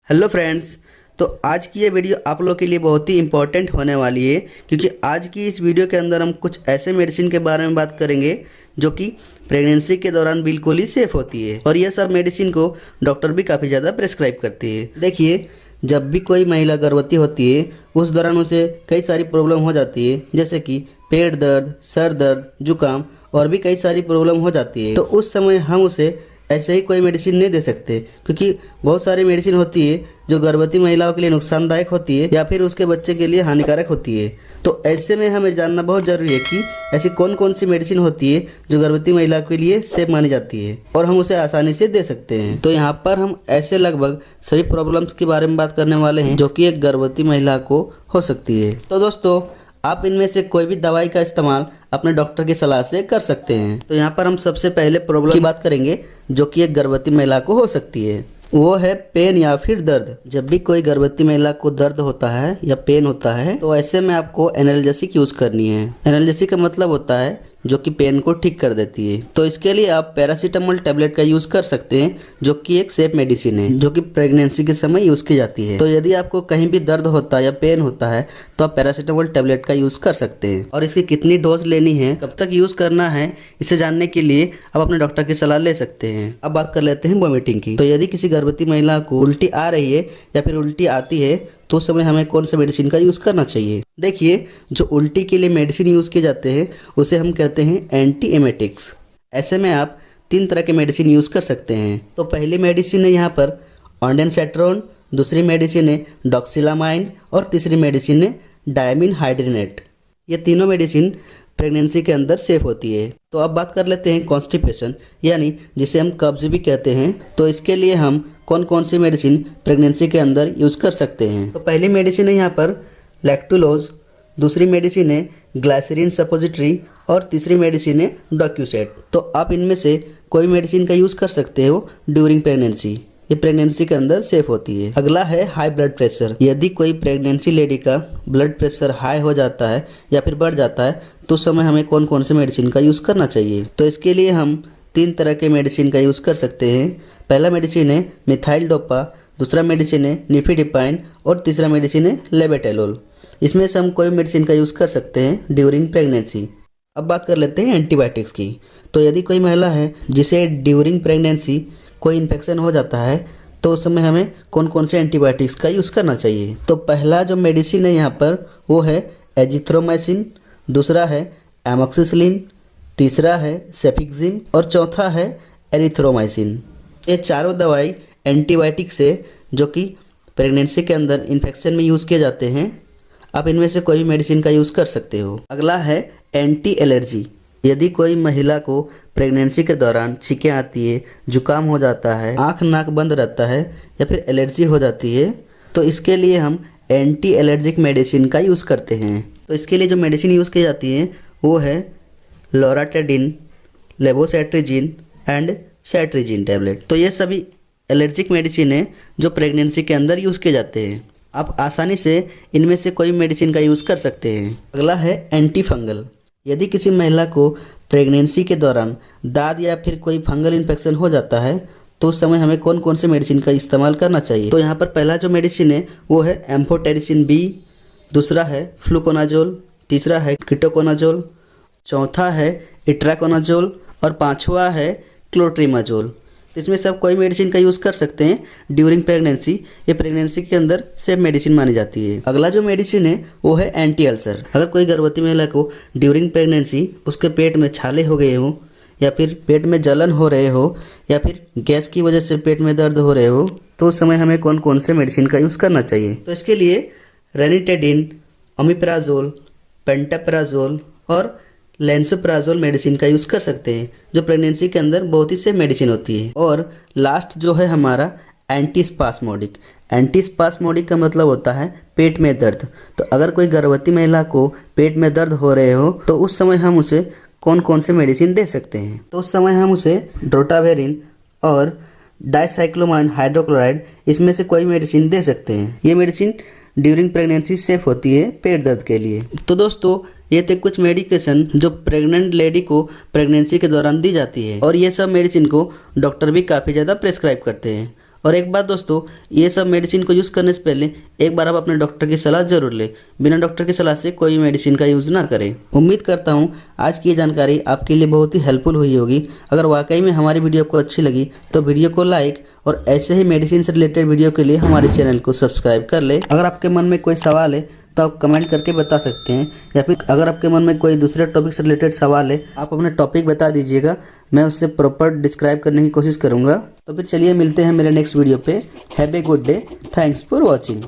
Hello friends. तो आज की ये वीडियो आप लोगों के लिए बहुत ही इम्पोर्टेंट होने वाली है, क्योंकि आज की इस वीडियो के अंदर हम कुछ ऐसे मेडिसिन के बारे में बात करेंगे जो कि प्रेगनेंसी के दौरान बिल्कुल ही सेफ होती है, और ये सब मेडिसिन को डॉक्टर भी काफ़ी ज़्यादा प्रेस्क्राइब करती है। देखिए, जब भी कोई महिला गर्भवती होती है उस दौरान उसे कई सारी प्रॉब्लम हो जाती है, जैसे कि पेट दर्द, सर दर्द, जुकाम और भी कई सारी प्रॉब्लम हो जाती है। तो उस समय हम उसे ऐसे ही कोई मेडिसिन नहीं दे सकते, क्योंकि बहुत सारी मेडिसिन होती है जो गर्भवती महिलाओं के लिए नुकसानदायक होती है या फिर उसके बच्चे के लिए हानिकारक होती है। तो ऐसे में हमें जानना बहुत ज़रूरी है कि ऐसी कौन कौन सी मेडिसिन होती है जो गर्भवती महिला के लिए सेफ मानी जाती है और हम उसे आसानी से दे सकते हैं। तो यहाँ पर हम ऐसे लगभग सभी प्रॉब्लम्स के बारे में बात करने वाले हैं जो कि एक गर्भवती महिला को हो सकती है। तो दोस्तों, आप इनमें से कोई भी दवाई का इस्तेमाल अपने डॉक्टर की सलाह से कर सकते हैं। तो यहाँ पर हम सबसे पहले प्रॉब्लम की बात करेंगे जो कि एक गर्भवती महिला को हो सकती है, वो है पेन या फिर दर्द। जब भी कोई गर्भवती महिला को दर्द होता है या पेन होता है तो ऐसे में आपको एनाल्जेसिक यूज करनी है। एनाल्जेसिक का मतलब होता है जो कि पेन को ठीक कर देती है। तो इसके लिए आप पैरासीटामोल टैबलेट का यूज कर सकते हैं, जो कि एक सेफ मेडिसिन है जो कि प्रेगनेंसी के समय यूज की जाती है। तो यदि आपको कहीं भी दर्द होता है या पेन होता है तो आप पैरासीटामोल टैबलेट का यूज कर सकते हैं। और इसकी कितनी डोज लेनी है, कब तक यूज करना है, इसे जानने के लिए आप अपने डॉक्टर की सलाह ले सकते हैं। अब बात कर लेते हैं वोमिटिंग की। तो यदि किसी गर्भवती महिला को उल्टी आ रही है या फिर उल्टी आती है तो उस समय हमें कौन सा मेडिसिन का यूज करना चाहिए। देखिए, जो उल्टी के लिए मेडिसिन यूज किए जाते हैं उसे हम कहते हैं एंटी एमेटिक्स। ऐसे में आप 3 तरह के मेडिसिन यूज कर सकते हैं। तो पहली मेडिसिन है यहाँ पर ऑन्डेनसेट्रोन, दूसरी मेडिसिन है डॉक्सिलामाइन और तीसरी मेडिसिन है डायमिन हाइड्रेनेट। ये तीनों मेडिसिन प्रेगनेंसी के अंदर सेफ होती है। तो अब बात कर लेते हैं कॉन्स्टिपेशन, यानी जिसे हम कब्ज भी कहते हैं। तो इसके लिए हम कौन कौन सी मेडिसिन प्रेगनेंसी के अंदर यूज कर सकते हैं। तो पहली मेडिसिन है यहाँ पर लैक्टुलोज, दूसरी मेडिसिन है ग्लाइसरीन सपोजिटरी और तीसरी मेडिसिन है डॉक्यूसेट। तो आप इनमें से कोई मेडिसिन का यूज कर सकते हो ड्यूरिंग प्रेगनेंसी। ये प्रेगनेंसी के अंदर सेफ होती है। अगला है हाई ब्लड प्रेशर। यदि कोई प्रेगनेंसी लेडी का ब्लड प्रेशर हाई हो जाता है या फिर बढ़ जाता है तो उस समय हमें कौन कौन से मेडिसिन का यूज करना चाहिए। तो इसके लिए हम 3 तरह के मेडिसिन का यूज कर सकते हैं। पहला मेडिसिन है मिथाइल डोपा, दूसरा मेडिसिन है निफिडिपाइन और तीसरा मेडिसिन है लेबेटेलोल। इसमें से हम कोई मेडिसिन का यूज कर सकते हैं ड्यूरिंग प्रेगनेंसी। अब बात कर लेते हैं एंटीबायोटिक्स की। तो यदि कोई महिला है जिसे ड्यूरिंग प्रेगनेंसी कोई इन्फेक्शन हो जाता है तो उस समय हमें कौन कौन से एंटीबायोटिक्स का यूज़ करना चाहिए। तो पहला जो मेडिसिन है यहाँ पर वो है एजिथ्रोमाइसिन, दूसरा है एमोक्सिसिलिन, तीसरा है सेफिक्सिम और चौथा है एरिथ्रोमाइसिन। ये चारों दवाई एंटीबायोटिक्स है जो कि प्रेगनेंसी के अंदर इन्फेक्शन में यूज़ किए जाते हैं। आप इनमें से कोई भी मेडिसिन का यूज़ कर सकते हो। अगला है एंटी एलर्जी। यदि कोई महिला को प्रेगनेंसी के दौरान छींकें आती है, जुकाम हो जाता है, आँख नाक बंद रहता है या फिर एलर्जी हो जाती है तो इसके लिए हम एंटी एलर्जिक मेडिसिन का यूज़ करते हैं। तो इसके लिए जो मेडिसिन यूज़ की जाती है वो है लोराटेडिन, लेवोसेट्रिजिन एंड सेट्रिजिन टैबलेट। तो ये सभी एलर्जिक मेडिसिन है जो प्रेगनेंसी के अंदर यूज़ किए जाते हैं। आप आसानी से इनमें से कोई मेडिसिन का यूज़ कर सकते हैं। अगला है एंटी फंगल। यदि किसी महिला को प्रेगनेंसी के दौरान दाद या फिर कोई फंगल इन्फेक्शन हो जाता है तो उस समय हमें कौन कौन से मेडिसिन का इस्तेमाल करना चाहिए। तो यहाँ पर पहला जो मेडिसिन है वो है एम्फोटेरिसिन बी, दूसरा है फ्लूकोनाजोल, तीसरा है कीटोकोनाजोल, चौथा है इट्राकोनाजोल और पांचवा है क्लोट्रीमाजोल। तो इसमें सब कोई मेडिसिन का यूज़ कर सकते हैं ड्यूरिंग प्रेगनेंसी। ये प्रेगनेंसी के अंदर सेफ मेडिसिन मानी जाती है। अगला जो मेडिसिन है वो है एंटी अल्सर। अगर कोई गर्भवती महिला को ड्यूरिंग प्रेगनेंसी उसके पेट में छाले हो गए हो या फिर पेट में जलन हो रहे हो या फिर गैस की वजह से पेट में दर्द हो रहे हो तो उस समय हमें कौन कौन से मेडिसिन का यूज़ करना चाहिए। तो इसके लिए रेनिटेडिन, ओमिप्राजोल, पेंटाप्राजोल और लेंसोप्राजोल मेडिसिन का यूज़ कर सकते हैं जो प्रेगनेंसी के अंदर बहुत ही सेफ मेडिसिन होती है। और लास्ट जो है हमारा एंटीस्पास्मोडिक। एंटीस्पास्मोडिक का मतलब होता है पेट में दर्द। तो अगर कोई गर्भवती महिला को पेट में दर्द हो रहे हो तो उस समय हम उसे कौन कौन से मेडिसिन दे सकते हैं। तो उस समय हम उसे ड्रोटावेरिन और डाइसाइक्लोमाइन हाइड्रोक्लोराइड इसमें से कोई मेडिसिन दे सकते हैं। ये मेडिसिन ड्यूरिंग प्रेगनेंसी सेफ होती है पेट दर्द के लिए। तो दोस्तों, ये थे कुछ मेडिकेशन जो प्रेग्नेंट लेडी को प्रेगनेंसी के दौरान दी जाती है, और ये सब मेडिसिन को डॉक्टर भी काफ़ी ज़्यादा प्रेस्क्राइब करते हैं। और एक बात दोस्तों, ये सब मेडिसिन को यूज़ करने से पहले एक बार आप अपने डॉक्टर की सलाह जरूर लें। बिना डॉक्टर की सलाह से कोई मेडिसिन का यूज़ ना करें। उम्मीद करता हूँ आज की ये जानकारी आपके लिए बहुत ही हेल्पफुल हुई होगी। अगर वाकई में हमारी वीडियो आपको अच्छी लगी तो वीडियो को लाइक और ऐसे ही मेडिसिन से रिलेटेड वीडियो के लिए हमारे चैनल को सब्सक्राइब कर ले। अगर आपके मन में कोई सवाल है तो आप कमेंट करके बता सकते हैं, या फिर अगर आपके मन में कोई दूसरे टॉपिक से रिलेटेड सवाल है आप अपने टॉपिक बता दीजिएगा, मैं उससे प्रॉपर डिस्क्राइब करने की कोशिश करूँगा। तो फिर चलिए मिलते हैं मेरे नेक्स्ट वीडियो पे। Have a good day, thanks for watching.